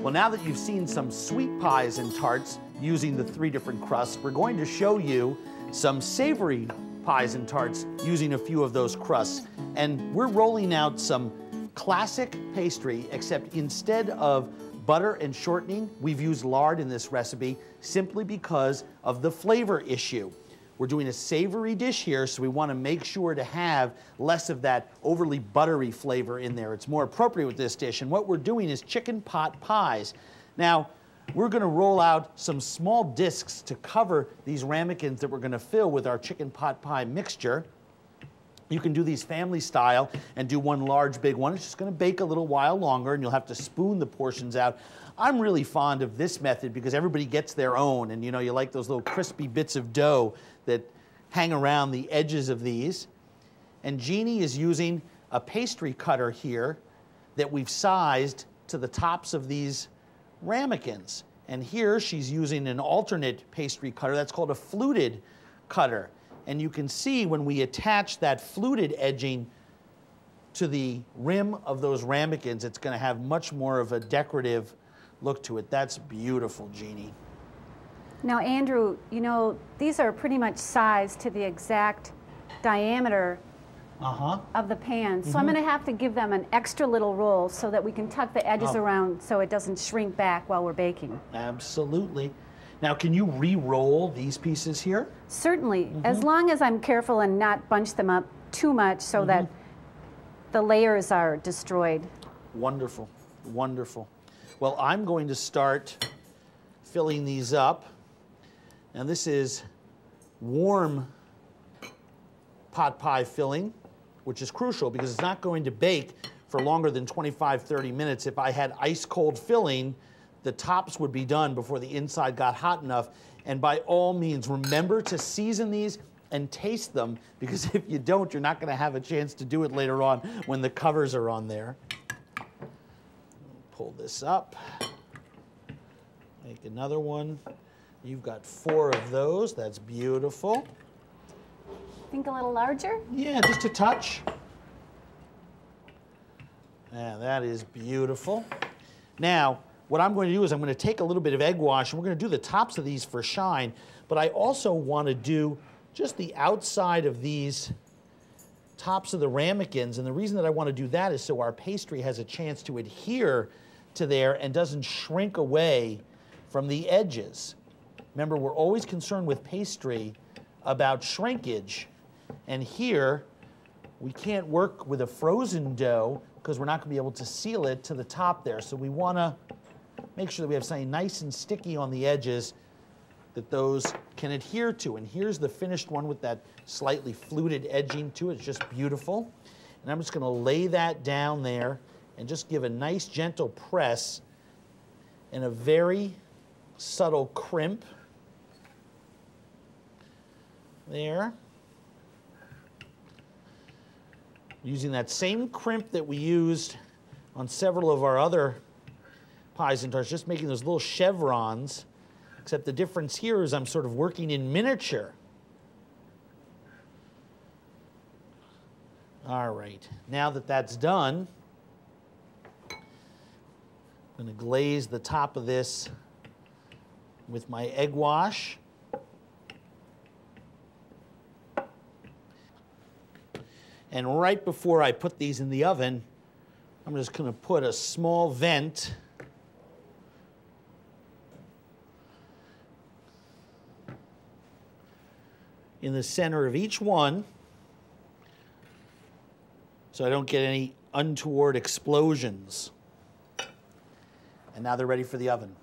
Well, now that you've seen some sweet pies and tarts using the 3 different crusts, we're going to show you some savory pies and tarts using a few of those crusts. And we're rolling out some classic pastry, except instead of butter and shortening, we've used lard in this recipe simply because of the flavor issue. We're doing a savory dish here, so we want to make sure to have less of that overly buttery flavor in there. It's more appropriate with this dish. And what we're doing is chicken pot pies. Now, we're going to roll out some small discs to cover these ramekins that we're going to fill with our chicken pot pie mixture. You can do these family style and do one large big one. It's just going to bake a little while longer, and you'll have to spoon the portions out. I'm really fond of this method because everybody gets their own, and you know, you like those little crispy bits of dough that hang around the edges of these. And Jeannie is using a pastry cutter here that we've sized to the tops of these ramekins. And here she's using an alternate pastry cutter that's called a fluted cutter. And you can see when we attach that fluted edging to the rim of those ramekins, it's going to have much more of a decorative look to it. That's beautiful, Jeannie. Now, Andrew, you know, these are pretty much sized to the exact diameter of the pan. So I'm going to have to give them an extra little roll so that we can tuck the edges around so it doesn't shrink back while we're baking. Absolutely. Now, can you re-roll these pieces here? Certainly, as long as I'm careful and not bunch them up too much so that the layers are destroyed. Wonderful, wonderful. Well, I'm going to start filling these up. Now, this is warm pot pie filling, which is crucial because it's not going to bake for longer than 25-30 minutes. If I had ice cold filling, the tops would be done before the inside got hot enough. And by all means, remember to season these and taste them, because if you don't, you're not going to have a chance to do it later on when the covers are on there. Pull this up. Make another one. You've got 4 of those. That's beautiful. Think a little larger? Yeah, just a touch. Yeah, that is beautiful. Now, what I'm going to do is I'm going to take a little bit of egg wash, and we're going to do the tops of these for shine, but I also want to do just the outside of these tops of the ramekins, and the reason that I want to do that is so our pastry has a chance to adhere to there and doesn't shrink away from the edges. Remember, we're always concerned with pastry about shrinkage, and here we can't work with a frozen dough because we're not going to be able to seal it to the top there, so we want to make sure that we have something nice and sticky on the edges that those can adhere to. And here's the finished one with that slightly fluted edging to it. It's just beautiful. And I'm just going to lay that down there and just give a nice gentle press and a very subtle crimp there. Using that same crimp that we used on several of our other pies and tarts, just making those little chevrons, except the difference here is I'm sort of working in miniature. All right, now that that's done, I'm going to glaze the top of this with my egg wash. And right before I put these in the oven, I'm just going to put a small vent in the center of each one so I don't get any untoward explosions. And now they're ready for the oven.